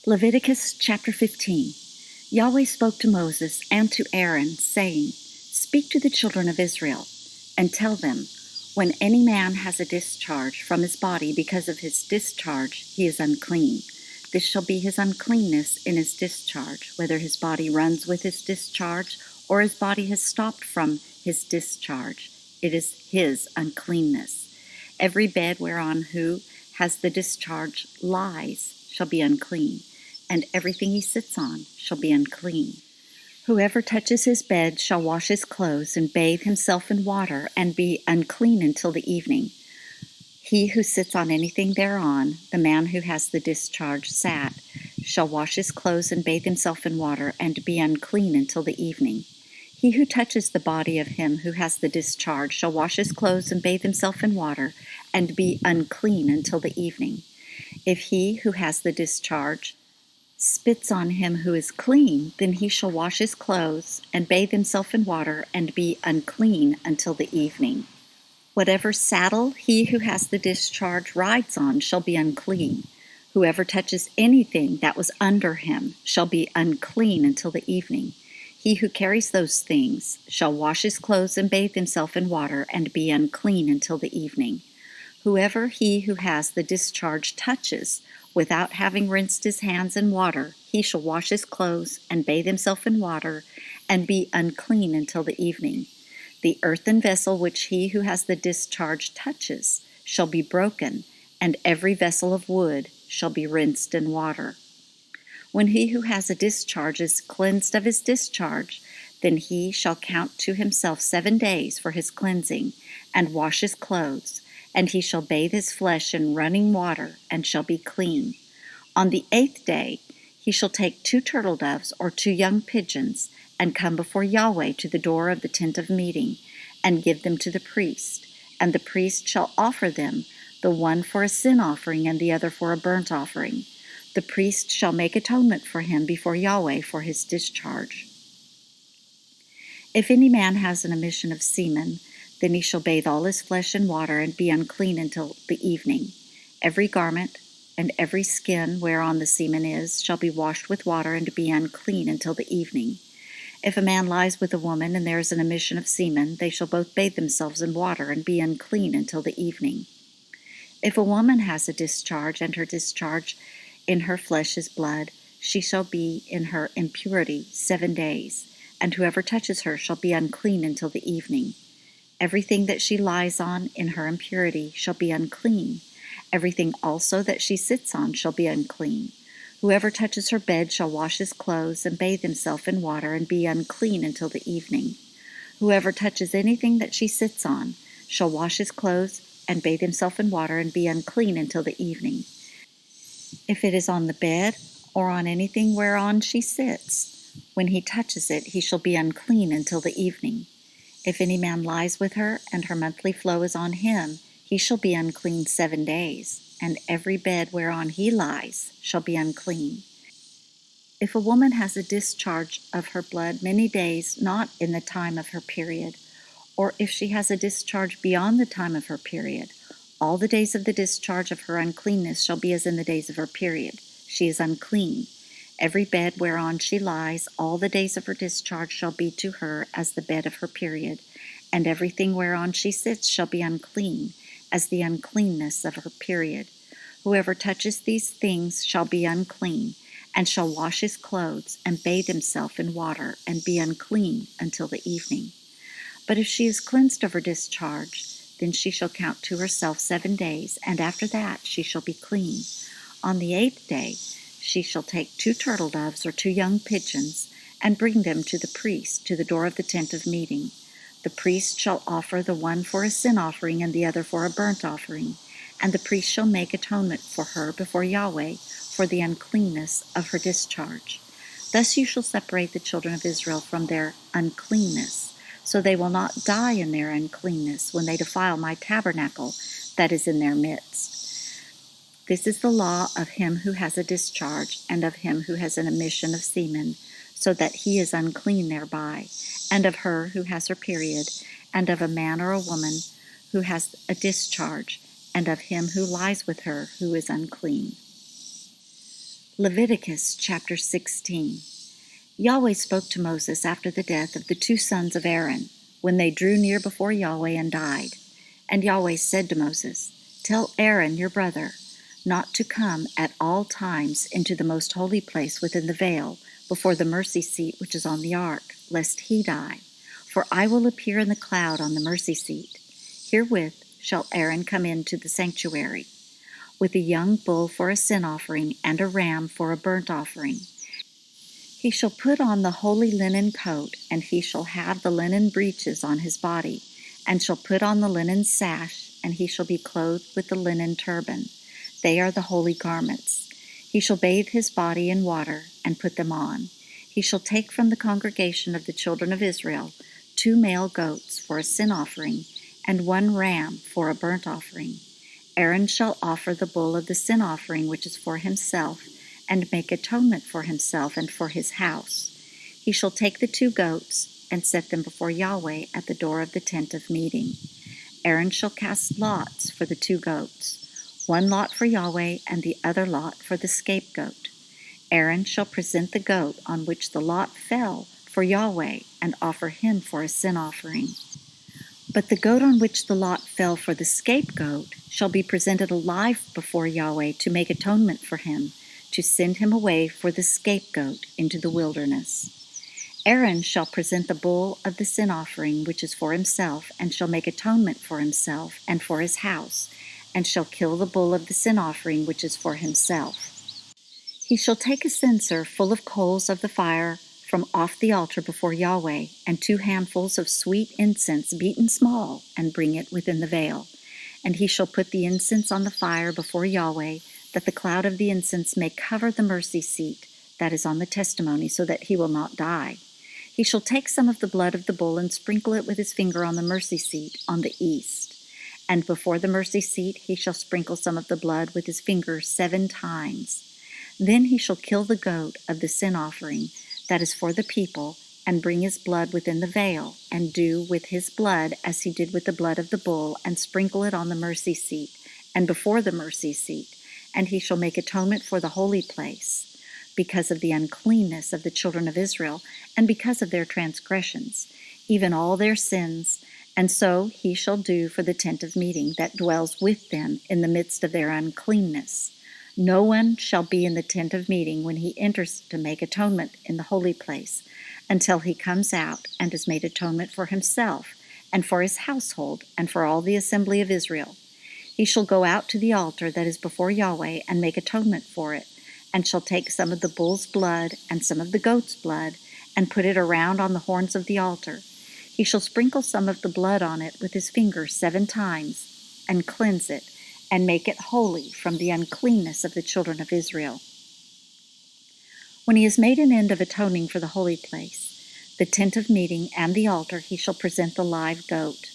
Leviticus chapter 15. Yahweh spoke to Moses and to Aaron, saying, Speak to the children of Israel, and tell them, when any man has a discharge from his body because of his discharge, he is unclean. This shall be his uncleanness in his discharge, whether his body runs with his discharge, or his body has stopped from his discharge. It is his uncleanness. Every bed whereon who has the discharge lies shall be unclean, and everything he sits on shall be unclean. Whoever touches his bed shall wash his clothes and bathe himself in water, and be unclean until the evening. He who sits on anything thereon, the man who has the discharge sat, shall wash his clothes and bathe himself in water, and be unclean until the evening. He who touches the body of him who has the discharge shall wash his clothes and bathe himself in water, and be unclean until the evening. If he who has the discharge spits on him who is clean, then he shall wash his clothes and bathe himself in water, and be unclean until the evening. Whatever saddle he who has the discharge rides on shall be unclean. Whoever touches anything that was under him shall be unclean until the evening. He who carries those things shall wash his clothes and bathe himself in water, and be unclean until the evening. Whoever he who has the discharge touches, without having rinsed his hands in water, he shall wash his clothes and bathe himself in water, and be unclean until the evening. The earthen vessel which he who has the discharge touches shall be broken, and every vessel of wood shall be rinsed in water. When he who has a discharge is cleansed of his discharge, then he shall count to himself 7 days for his cleansing, and wash his clothes, and he shall bathe his flesh in running water, and shall be clean. On the 8th day he shall take 2 turtle doves or 2 young pigeons, and come before Yahweh to the door of the tent of meeting, and give them to the priest. And the priest shall offer them, the one for a sin offering, and the other for a burnt offering. The priest shall make atonement for him before Yahweh for his discharge. If any man has an emission of semen, then he shall bathe all his flesh in water, and be unclean until the evening. Every garment and every skin whereon the semen is shall be washed with water, and be unclean until the evening. If a man lies with a woman, and there is an emission of semen, they shall both bathe themselves in water, and be unclean until the evening. If a woman has a discharge, and her discharge in her flesh is blood, she shall be in her impurity 7 days, and whoever touches her shall be unclean until the evening. Everything that she lies on in her impurity shall be unclean. Everything also that she sits on shall be unclean. Whoever touches her bed shall wash his clothes and bathe himself in water, and be unclean until the evening. Whoever touches anything that she sits on shall wash his clothes and bathe himself in water, and be unclean until the evening. If it is on the bed or on anything whereon she sits, when he touches it, he shall be unclean until the evening. If any man lies with her, and her monthly flow is on him, he shall be unclean 7 days, and every bed whereon he lies shall be unclean. If a woman has a discharge of her blood many days not in the time of her period, or if she has a discharge beyond the time of her period, all the days of the discharge of her uncleanness shall be as in the days of her period. She is unclean. Every bed whereon she lies, all the days of her discharge shall be to her as the bed of her period, and everything whereon she sits shall be unclean, as the uncleanness of her period. Whoever touches these things shall be unclean, and shall wash his clothes, and bathe himself in water, and be unclean until the evening. But if she is cleansed of her discharge, then she shall count to herself 7 days, and after that she shall be clean. On the 8th day she shall take 2 turtle doves or 2 young pigeons, and bring them to the priest to the door of the tent of meeting. The priest shall offer the one for a sin offering, and the other for a burnt offering, and the priest shall make atonement for her before Yahweh for the uncleanness of her discharge. Thus you shall separate the children of Israel from their uncleanness, so they will not die in their uncleanness when they defile my tabernacle that is in their midst. This is the law of him who has a discharge, and of him who has an emission of semen, so that he is unclean thereby, and of her who has her period, and of a man or a woman who has a discharge, and of him who lies with her who is unclean. Leviticus chapter 16. Yahweh spoke to Moses after the death of the two sons of Aaron, when they drew near before Yahweh and died. And Yahweh said to Moses, "Tell Aaron your brother not to come at all times into the most holy place within the veil, before the mercy seat which is on the ark, lest he die. For I will appear in the cloud on the mercy seat. Herewith shall Aaron come into the sanctuary, with a young bull for a sin offering and a ram for a burnt offering. He shall put on the holy linen coat, and he shall have the linen breeches on his body, and shall put on the linen sash, and he shall be clothed with the linen turban. They are the holy garments. He shall bathe his body in water, and put them on. He shall take from the congregation of the children of Israel 2 male goats for a sin offering, and 1 ram for a burnt offering. Aaron shall offer the bull of the sin offering which is for himself, and make atonement for himself and for his house. He shall take the 2 goats, and set them before Yahweh at the door of the tent of meeting. Aaron shall cast lots for the 2 goats, 1 lot for Yahweh, and the other lot for the scapegoat. Aaron shall present the goat on which the lot fell for Yahweh, and offer him for a sin offering. But the goat on which the lot fell for the scapegoat shall be presented alive before Yahweh to make atonement for him, to send him away for the scapegoat into the wilderness. Aaron shall present the bull of the sin offering which is for himself, and shall make atonement for himself and for his house, and shall kill the bull of the sin offering which is for himself. He shall take a censer full of coals of the fire from off the altar before Yahweh, and 2 handfuls of sweet incense beaten small, and bring it within the veil. And he shall put the incense on the fire before Yahweh, that the cloud of the incense may cover the mercy seat that is on the testimony, so that he will not die. He shall take some of the blood of the bull and sprinkle it with his finger on the mercy seat on the east. And before the mercy seat he shall sprinkle some of the blood with his finger 7 times. Then he shall kill the goat of the sin offering that is for the people, and bring his blood within the veil, and do with his blood as he did with the blood of the bull, and sprinkle it on the mercy seat, and before the mercy seat. And he shall make atonement for the holy place, because of the uncleanness of the children of Israel, and because of their transgressions, even all their sins. And so he shall do for the tent of meeting that dwells with them in the midst of their uncleanness. No one shall be in the tent of meeting when he enters to make atonement in the holy place, until he comes out and has made atonement for himself, and for his household, and for all the assembly of Israel. He shall go out to the altar that is before Yahweh, and make atonement for it, and shall take some of the bull's blood and some of the goat's blood, and put it around on the horns of the altar. He shall sprinkle some of the blood on it with his finger 7 times, and cleanse it, and make it holy from the uncleanness of the children of Israel. When he has made an end of atoning for the holy place, the tent of meeting and the altar, he shall present the live goat.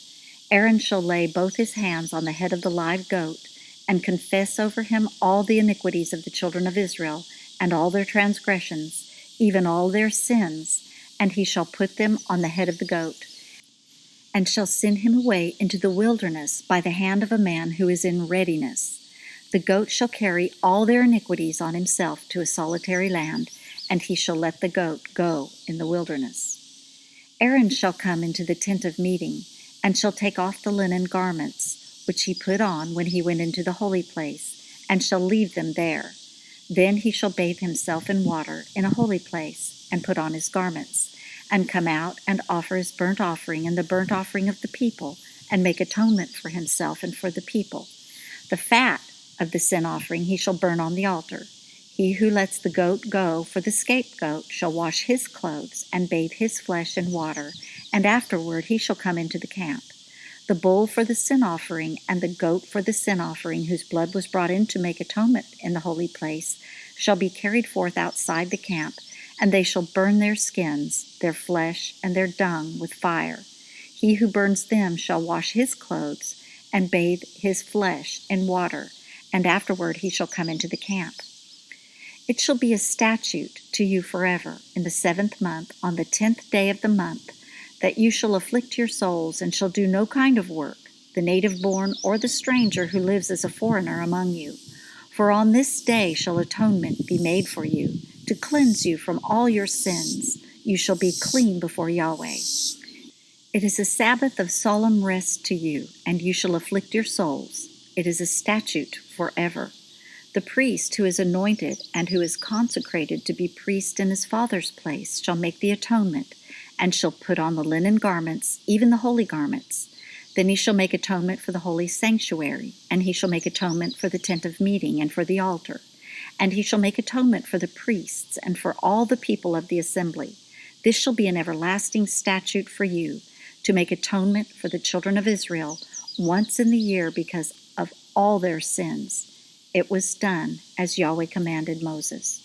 Aaron shall lay both his hands on the head of the live goat, and confess over him all the iniquities of the children of Israel, and all their transgressions, even all their sins, and he shall put them on the head of the goat, and shall send him away into the wilderness by the hand of a man who is in readiness. The goat shall carry all their iniquities on himself to a solitary land, and he shall let the goat go in the wilderness. Aaron shall come into the tent of meeting, and shall take off the linen garments, which he put on when he went into the holy place, and shall leave them there. Then he shall bathe himself in water in a holy place, and put on his garments, and come out and offer his burnt offering and the burnt offering of the people, and make atonement for himself and for the people. The fat of the sin offering he shall burn on the altar. He who lets the goat go for the scapegoat shall wash his clothes and bathe his flesh in water, and afterward he shall come into the camp. The bull for the sin offering and the goat for the sin offering, whose blood was brought in to make atonement in the holy place, shall be carried forth outside the camp, and they shall burn their skins, their flesh, and their dung with fire. He who burns them shall wash his clothes and bathe his flesh in water, and afterward he shall come into the camp. It shall be a statute to you forever, in the 7th month, on the 10th day of the month, that you shall afflict your souls, and shall do no kind of work, the native born or the stranger who lives as a foreigner among you. For on this day shall atonement be made for you, to cleanse you from all your sins. You shall be clean before Yahweh. It is a Sabbath of solemn rest to you, and you shall afflict your souls. It is a statute forever. The priest who is anointed and who is consecrated to be priest in his father's place shall make the atonement, and shall put on the linen garments, even the holy garments. Then he shall make atonement for the holy sanctuary, and he shall make atonement for the tent of meeting and for the altar. And he shall make atonement for the priests and for all the people of the assembly. This shall be an everlasting statute for you, to make atonement for the children of Israel once in the year because of all their sins. It was done as Yahweh commanded Moses.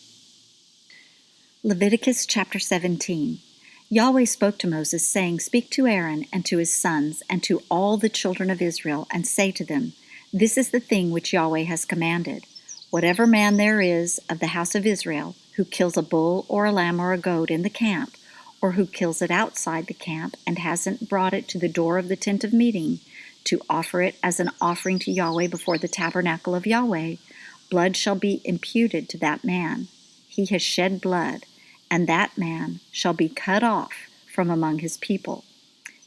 Leviticus chapter 17. Yahweh spoke to Moses, saying, Speak to Aaron and to his sons and to all the children of Israel, and say to them, This is the thing which Yahweh has commanded. Whatever man there is of the house of Israel who kills a bull or a lamb or a goat in the camp, or who kills it outside the camp and hasn't brought it to the door of the tent of meeting to offer it as an offering to Yahweh before the tabernacle of Yahweh, blood shall be imputed to that man. He has shed blood, and that man shall be cut off from among his people.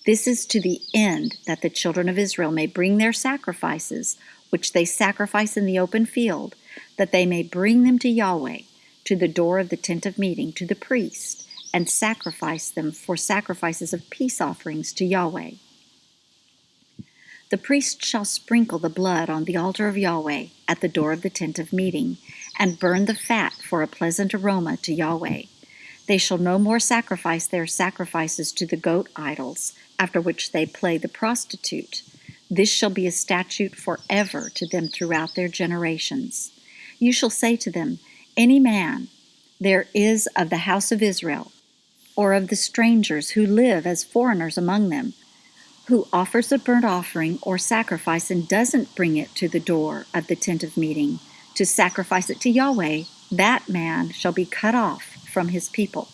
This is to the end that the children of Israel may bring their sacrifices, which they sacrifice in the open field, that they may bring them to Yahweh, to the door of the tent of meeting, to the priest, and sacrifice them for sacrifices of peace offerings to Yahweh. The priest shall sprinkle the blood on the altar of Yahweh at the door of the tent of meeting, and burn the fat for a pleasant aroma to Yahweh. They shall no more sacrifice their sacrifices to the goat idols, after which they play the prostitute. This shall be a statute forever to them throughout their generations. You shall say to them, Any man there is of the house of Israel, or of the strangers who live as foreigners among them, who offers a burnt offering or sacrifice and doesn't bring it to the door of the tent of meeting to sacrifice it to Yahweh, that man shall be cut off from his people.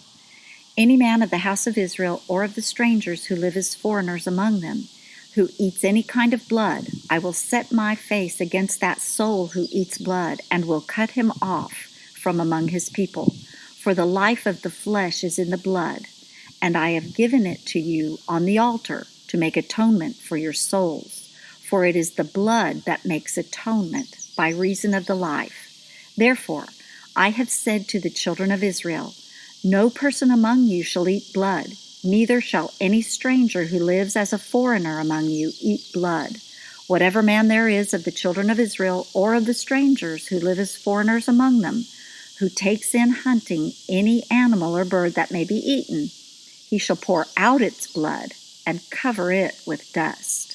Any man of the house of Israel or of the strangers who live as foreigners among them, who eats any kind of blood, I will set my face against that soul who eats blood, and will cut him off from among his people. For the life of the flesh is in the blood, and I have given it to you on the altar to make atonement for your souls. For it is the blood that makes atonement by reason of the life. Therefore, I have said to the children of Israel, No person among you shall eat blood, neither shall any stranger who lives as a foreigner among you eat blood. Whatever man there is of the children of Israel or of the strangers who live as foreigners among them, who takes in hunting any animal or bird that may be eaten, he shall pour out its blood and cover it with dust.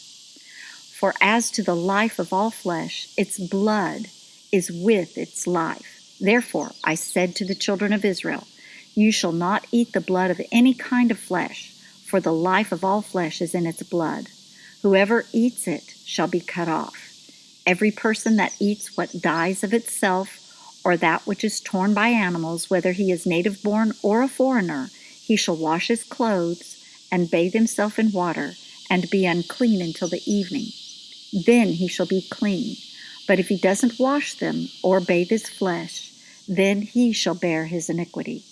For as to the life of all flesh, its blood is with its life. Therefore I said to the children of Israel, You shall not eat the blood of any kind of flesh, for the life of all flesh is in its blood. Whoever eats it shall be cut off. Every person that eats what dies of itself, or that which is torn by animals, whether he is native-born or a foreigner, he shall wash his clothes and bathe himself in water, and be unclean until the evening. Then he shall be clean. But if he doesn't wash them or bathe his flesh, then he shall bear his iniquity.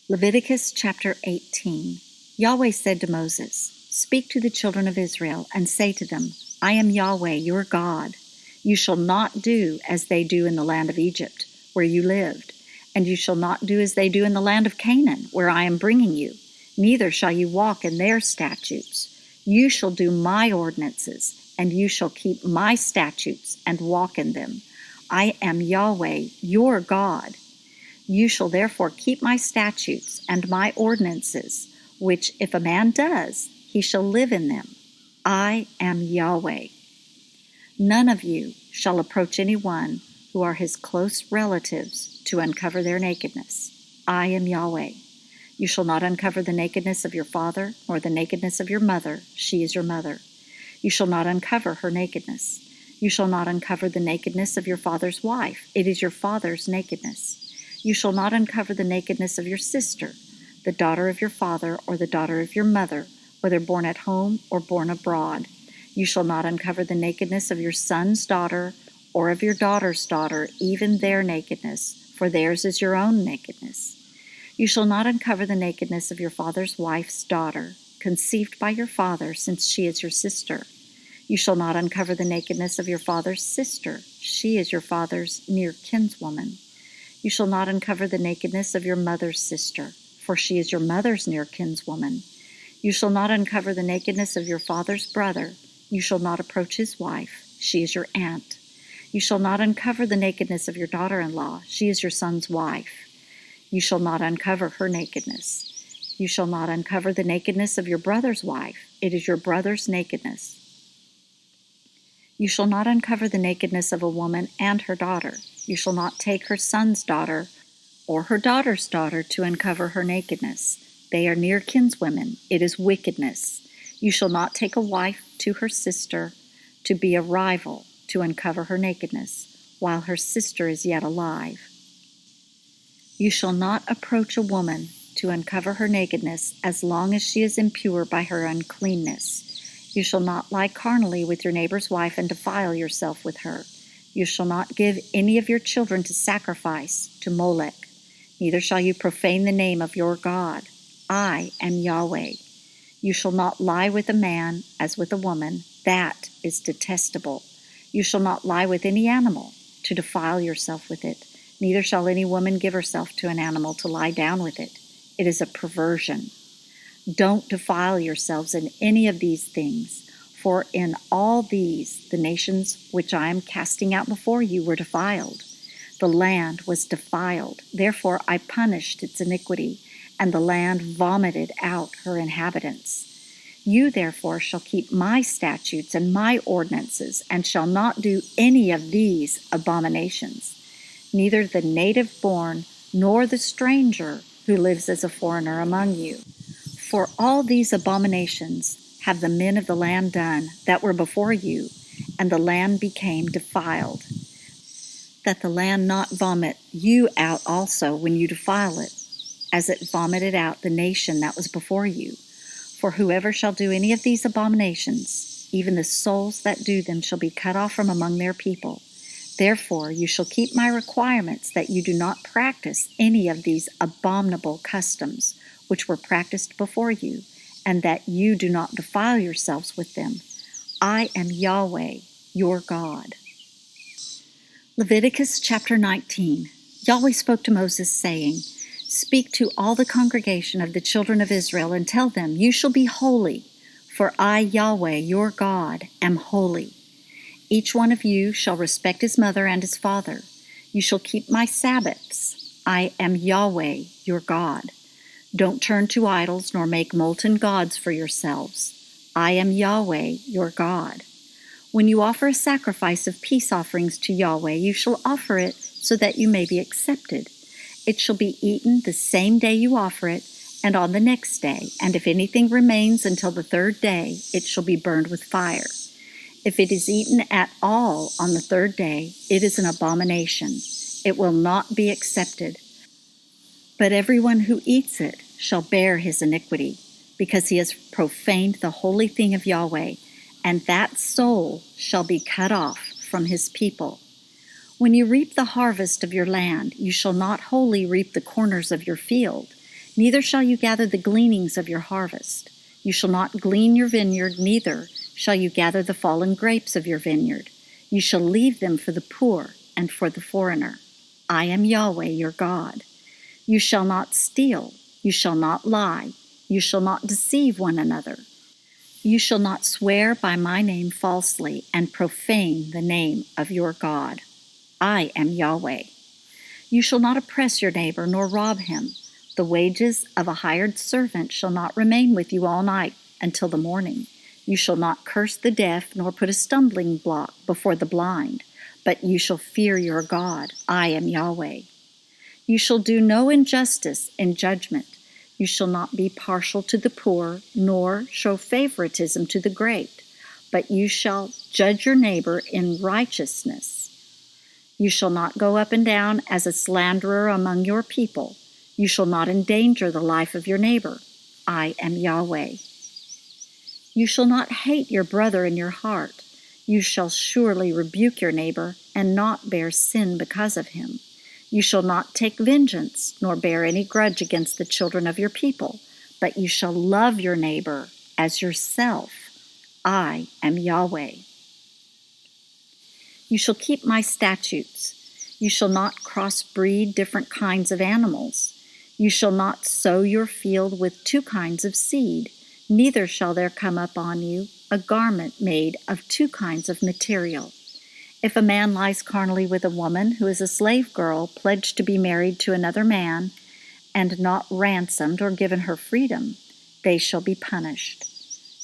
Leviticus chapter 18. Yahweh said to Moses, Speak to the children of Israel, and say to them, I am Yahweh, your God. You shall not do as they do in the land of Egypt, where you lived, and you shall not do as they do in the land of Canaan, where I am bringing you. Neither shall you walk in their statutes. You shall do my ordinances, and you shall keep my statutes and walk in them. I am Yahweh, your God. You shall therefore keep my statutes and my ordinances, which if a man does, he shall live in them. I am Yahweh. None of you shall approach anyone who are his close relatives to uncover their nakedness. I am Yahweh. You shall not uncover the nakedness of your father, nor the nakedness of your mother. She is your mother. You shall not uncover her nakedness. You shall not uncover the nakedness of your father's wife. It is your father's nakedness. You shall not uncover the nakedness of your sister, the daughter of your father, or the daughter of your mother, whether born at home or born abroad. You shall not uncover the nakedness of your son's daughter, or of your daughter's daughter, even their nakedness, for theirs is your own nakedness. You shall not uncover the nakedness of your father's wife's daughter, conceived by your father, since she is your sister. You shall not uncover the nakedness of your father's sister. She is your father's near kinswoman. You shall not uncover the nakedness of your mother's sister, for she is your mother's near kinswoman. You shall not uncover the nakedness of your father's brother. You shall not approach his wife. She is your aunt. You shall not uncover the nakedness of your daughter-in-law. She is your son's wife. You shall not uncover her nakedness. You shall not uncover the nakedness of your brother's wife. It is your brother's nakedness. You shall not uncover the nakedness of a woman and her daughter. You shall not take her son's daughter or her daughter's daughter to uncover her nakedness. They are near kinswomen. It is wickedness. You shall not take a wife to her sister to be a rival to uncover her nakedness, while her sister is yet alive. You shall not approach a woman to uncover her nakedness as long as she is impure by her uncleanness. You shall not lie carnally with your neighbor's wife and defile yourself with her. You shall not give any of your children to sacrifice to Molech. Neither shall you profane the name of your God. I am Yahweh. You shall not lie with a man as with a woman. That is detestable. You shall not lie with any animal to defile yourself with it. Neither shall any woman give herself to an animal to lie down with it. It is a perversion. Don't defile yourselves in any of these things, for in all these the nations which I am casting out before you were defiled. The land was defiled, therefore I punished its iniquity, and the land vomited out her inhabitants. You therefore shall keep my statutes and my ordinances, and shall not do any of these abominations. Neither the native born nor the stranger who lives as a foreigner among you. For all these abominations have the men of the land done that were before you, and the land became defiled, that the land not vomit you out also when you defile it, as it vomited out the nation that was before you. For whoever shall do any of these abominations, even the souls that do them shall be cut off from among their people. Therefore you shall keep my requirements, that you do not practice any of these abominable customs which were practiced before you, and that you do not defile yourselves with them. I am Yahweh, your God. Leviticus chapter 19. Yahweh spoke to Moses, saying, Speak to all the congregation of the children of Israel, and tell them, You shall be holy, for I, Yahweh, your God, am holy. Each one of you shall respect his mother and his father. You shall keep my Sabbaths. I am Yahweh, your God. Don't turn to idols, nor make molten gods for yourselves. I am Yahweh, your God. When you offer a sacrifice of peace offerings to Yahweh, you shall offer it so that you may be accepted. It shall be eaten the same day you offer it, and on the next day, and if anything remains until the third day, it shall be burned with fire. If it is eaten at all on the third day, it is an abomination. It will not be accepted. But everyone who eats it shall bear his iniquity, because he has profaned the holy thing of Yahweh, and that soul shall be cut off from his people. When you reap the harvest of your land, you shall not wholly reap the corners of your field, neither shall you gather the gleanings of your harvest. You shall not glean your vineyard, neither shall you gather the fallen grapes of your vineyard. You shall leave them for the poor and for the foreigner. I am Yahweh your God. You shall not steal. You shall not lie. You shall not deceive one another. You shall not swear by my name falsely and profane the name of your God. I am Yahweh. You shall not oppress your neighbor nor rob him. The wages of a hired servant shall not remain with you all night until the morning. You shall not curse the deaf nor put a stumbling block before the blind, but you shall fear your God. I am Yahweh. You shall do no injustice in judgment. You shall not be partial to the poor, nor show favoritism to the great, but you shall judge your neighbor in righteousness. You shall not go up and down as a slanderer among your people. You shall not endanger the life of your neighbor. I am Yahweh. You shall not hate your brother in your heart. You shall surely rebuke your neighbor and not bear sin because of him. You shall not take vengeance, nor bear any grudge against the children of your people, but you shall love your neighbor as yourself. I am Yahweh. You shall keep my statutes. You shall not crossbreed different kinds of animals. You shall not sow your field with two kinds of seed, neither shall there come up on you a garment made of two kinds of material. If a man lies carnally with a woman who is a slave girl pledged to be married to another man, and not ransomed or given her freedom, they shall be punished.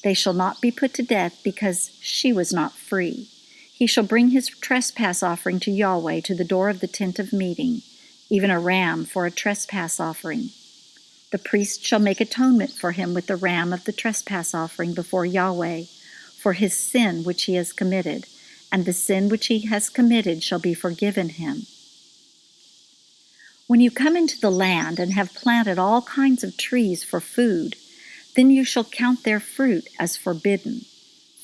They shall not be put to death because she was not free. He shall bring his trespass offering to Yahweh to the door of the tent of meeting, even a ram for a trespass offering. The priest shall make atonement for him with the ram of the trespass offering before Yahweh for his sin which he has committed, and the sin which he has committed shall be forgiven him. When you come into the land and have planted all kinds of trees for food, then you shall count their fruit as forbidden.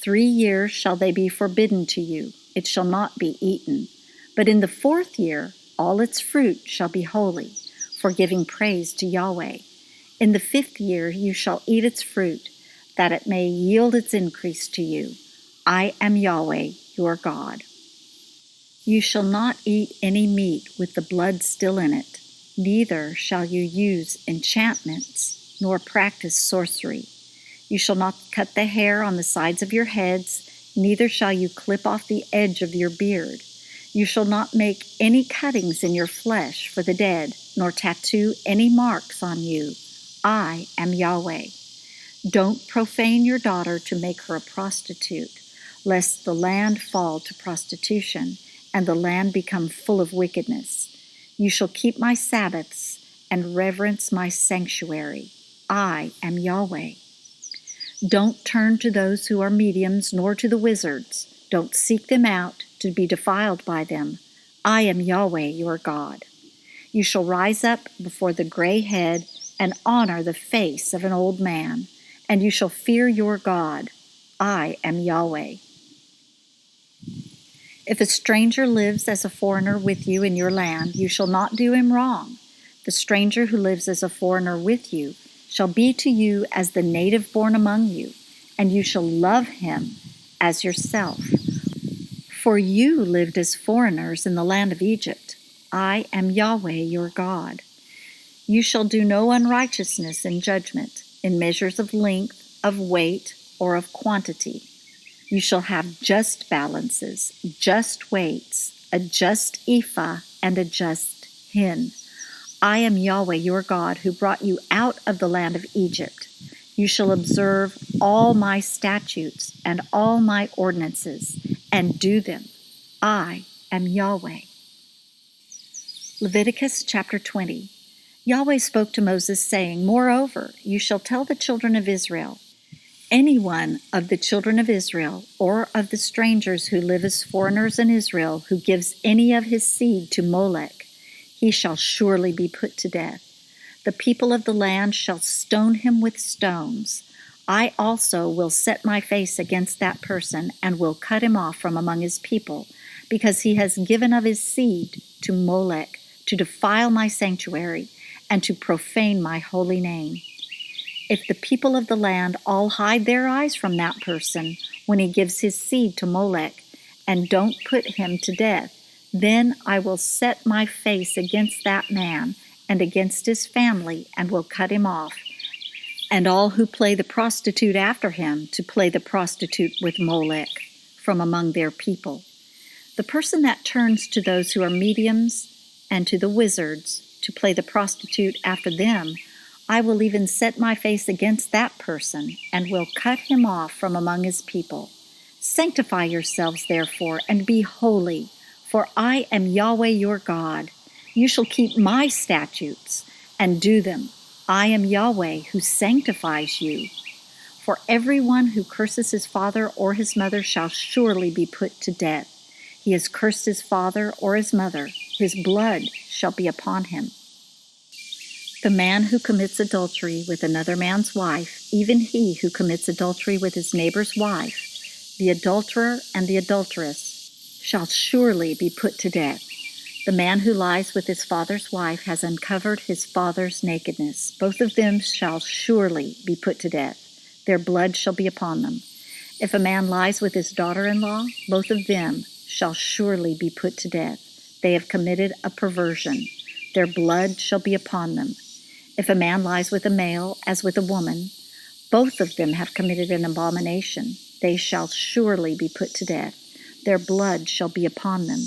3 years shall they be forbidden to you, it shall not be eaten. But in the 4th year all its fruit shall be holy, for giving praise to Yahweh. In the 5th year you shall eat its fruit, that it may yield its increase to you. I am Yahweh, your God. You shall not eat any meat with the blood still in it, neither shall you use enchantments, nor practice sorcery. You shall not cut the hair on the sides of your heads, neither shall you clip off the edge of your beard. You shall not make any cuttings in your flesh for the dead, nor tattoo any marks on you. I am Yahweh. Don't profane your daughter to make her a prostitute, lest the land fall to prostitution, and the land become full of wickedness. You shall keep my Sabbaths and reverence my sanctuary. I am Yahweh. Don't turn to those who are mediums, nor to the wizards. Don't seek them out to be defiled by them. I am Yahweh, your God. You shall rise up before the gray head and honor the face of an old man, and you shall fear your God. I am Yahweh. If a stranger lives as a foreigner with you in your land, you shall not do him wrong. The stranger who lives as a foreigner with you shall be to you as the native born among you, and you shall love him as yourself. For you lived as foreigners in the land of Egypt. I am Yahweh your God. You shall do no unrighteousness in judgment, in measures of length, of weight, or of quantity. You shall have just balances, just weights, a just ephah, and a just hin. I am Yahweh your God, who brought you out of the land of Egypt. You shall observe all my statutes and all my ordinances, and do them. I am Yahweh. Leviticus chapter 20. Yahweh spoke to Moses, saying, Moreover, you shall tell the children of Israel, any one of the children of Israel, or of the strangers who live as foreigners in Israel, who gives any of his seed to Molech, he shall surely be put to death. The people of the land shall stone him with stones. I also will set my face against that person, and will cut him off from among his people, because he has given of his seed to Molech, to defile my sanctuary, and to profane my holy name. If the people of the land all hide their eyes from that person when he gives his seed to Molech, and don't put him to death, then I will set my face against that man and against his family, and will cut him off, and all who play the prostitute after him to play the prostitute with Molech from among their people. The person that turns to those who are mediums and to the wizards to play the prostitute after them, I will even set my face against that person, and will cut him off from among his people. Sanctify yourselves, therefore, and be holy, for I am Yahweh your God. You shall keep my statutes and do them. I am Yahweh who sanctifies you. For everyone who curses his father or his mother shall surely be put to death. He has cursed his father or his mother. His blood shall be upon him. The man who commits adultery with another man's wife, even he who commits adultery with his neighbor's wife, The adulterer and the adulteress shall surely be put to death. The man who lies with his father's wife has uncovered his father's nakedness. Both of them shall surely be put to death. Their blood shall be upon them. If a man lies with his daughter-in-law, both of them shall surely be put to death. They have committed a perversion. Their blood shall be upon them. If a man lies with a male as with a woman, both of them have committed an abomination. They shall surely be put to death. Their blood shall be upon them.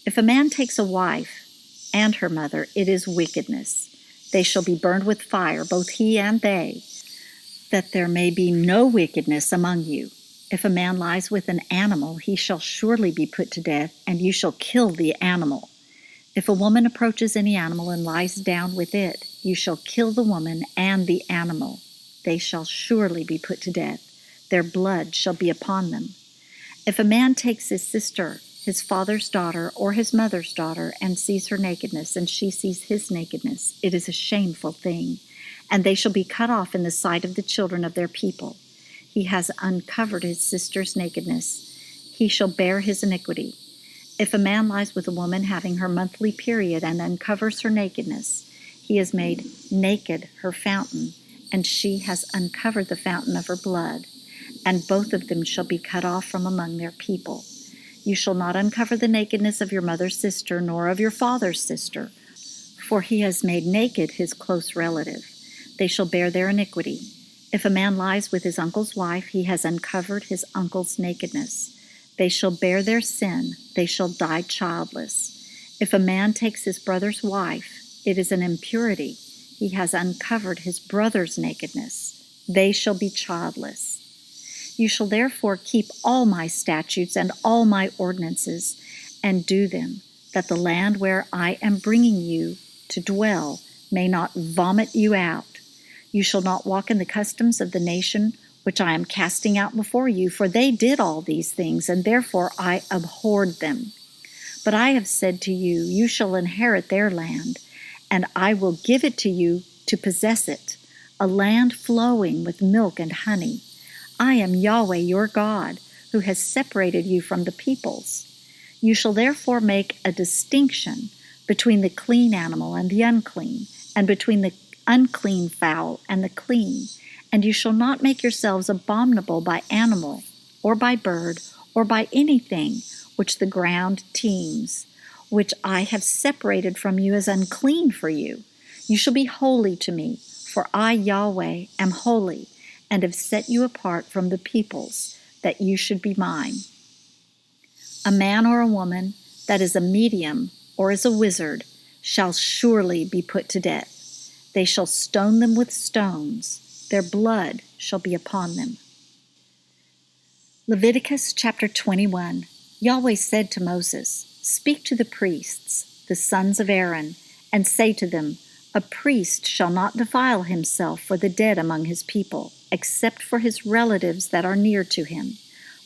If a man takes a wife and her mother, it is wickedness. They shall be burned with fire, both he and they, that there may be no wickedness among you. If a man lies with an animal, he shall surely be put to death, and you shall kill the animal. If a woman approaches any animal and lies down with it, you shall kill the woman and the animal. They shall surely be put to death. Their blood shall be upon them. If a man takes his sister, his father's daughter, or his mother's daughter, and sees her nakedness, and she sees his nakedness, it is a shameful thing, and they shall be cut off in the sight of the children of their people. He has uncovered his sister's nakedness. He shall bear his iniquity. If a man lies with a woman having her monthly period and uncovers her nakedness, he has made naked her fountain, and she has uncovered the fountain of her blood, and both of them shall be cut off from among their people. You shall not uncover the nakedness of your mother's sister, nor of your father's sister, for he has made naked his close relative. They shall bear their iniquity. If a man lies with his uncle's wife, he has uncovered his uncle's nakedness. They shall bear their sin. They shall die childless. If a man takes his brother's wife, it is an impurity. He has uncovered his brother's nakedness. They shall be childless. You shall therefore keep all my statutes and all my ordinances, and do them, that the land where I am bringing you to dwell may not vomit you out. You shall not walk in the customs of the nation which I am casting out before you, for they did all these things, and therefore I abhorred them. But I have said to you, you shall inherit their land, and I will give it to you to possess it, a land flowing with milk and honey. I am Yahweh your God, who has separated you from the peoples. You shall therefore make a distinction between the clean animal and the unclean, and between the unclean fowl and the clean. And you shall not make yourselves abominable by animal, or by bird, or by anything which the ground teems, which I have separated from you as unclean for you. You shall be holy to me, for I, Yahweh, am holy, and have set you apart from the peoples, that you should be mine. A man or a woman that is a medium or is a wizard shall surely be put to death. They shall stone them with stones. Their blood shall be upon them. Leviticus chapter 21. Yahweh said to Moses, Speak to the priests, the sons of Aaron, and say to them, A priest shall not defile himself for the dead among his people, except for his relatives that are near to him,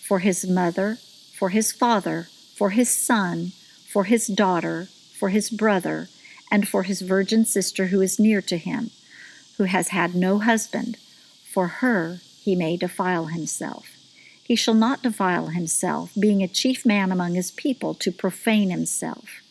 for his mother, for his father, for his son, for his daughter, for his brother, and for his virgin sister who is near to him, who has had no husband. For her he may defile himself. He shall not defile himself, being a chief man among his people, to profane himself.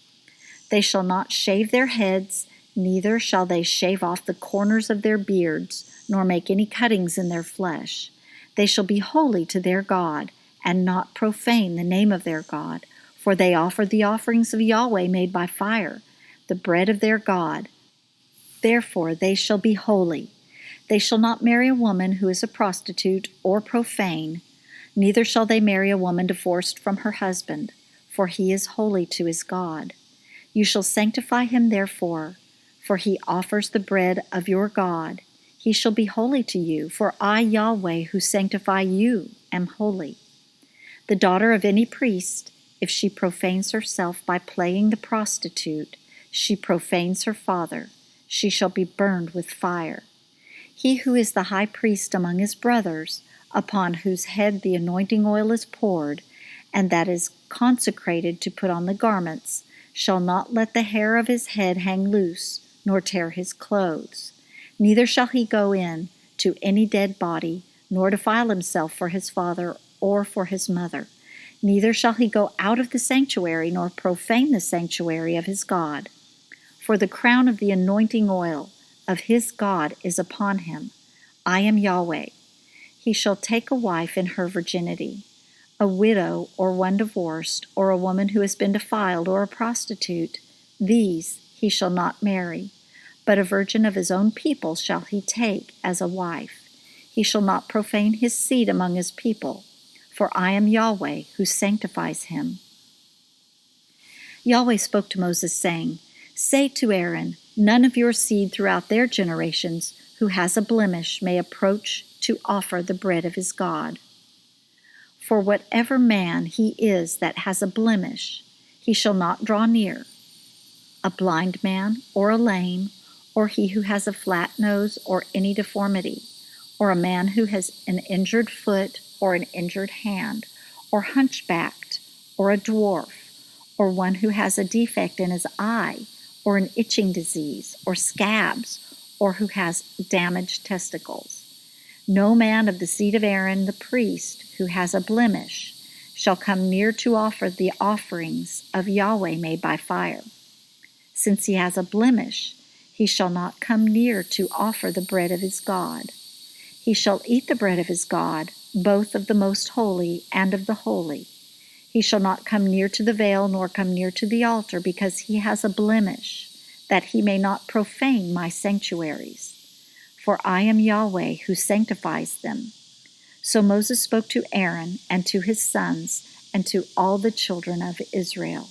They shall not shave their heads, neither shall they shave off the corners of their beards, nor make any cuttings in their flesh. They shall be holy to their God, and not profane the name of their God, for they offer the offerings of Yahweh made by fire, the bread of their God. Therefore they shall be holy. They shall not marry a woman who is a prostitute or profane, neither shall they marry a woman divorced from her husband, for he is holy to his God. You shall sanctify him therefore, for he offers the bread of your God. He shall be holy to you, for I, Yahweh, who sanctify you, am holy. The daughter of any priest, if she profanes herself by playing the prostitute, she profanes her father. She shall be burned with fire. He who is the high priest among his brothers, upon whose head the anointing oil is poured, and that is consecrated to put on the garments, shall not let the hair of his head hang loose, nor tear his clothes. Neither shall he go in to any dead body, nor defile himself for his father or for his mother. Neither shall he go out of the sanctuary, nor profane the sanctuary of his God. For the crown of the anointing oil of his God is upon him. I am Yahweh. He shall take a wife in her virginity, a widow or one divorced, or a woman who has been defiled, or a prostitute. These he shall not marry, but a virgin of his own people shall he take as a wife. He shall not profane his seed among his people, for I am Yahweh who sanctifies him. Yahweh spoke to Moses, saying, Say to Aaron, none of your seed throughout their generations who has a blemish may approach to offer the bread of his God. For whatever man he is that has a blemish, he shall not draw near. A blind man, or a lame, or he who has a flat nose, or any deformity, or a man who has an injured foot, or an injured hand, or hunchbacked, or a dwarf, or one who has a defect in his eye, or an itching disease, or scabs, or who has damaged testicles. No man of the seed of Aaron the priest who has a blemish shall come near to offer the offerings of Yahweh made by fire. Since he has a blemish, he shall not come near to offer the bread of his God. He shall eat the bread of his God, both of the most holy and of the holy. He shall not come near to the veil, nor come near to the altar, because he has a blemish, that he may not profane my sanctuaries. For I am Yahweh who sanctifies them. So Moses spoke to Aaron and to his sons and to all the children of Israel.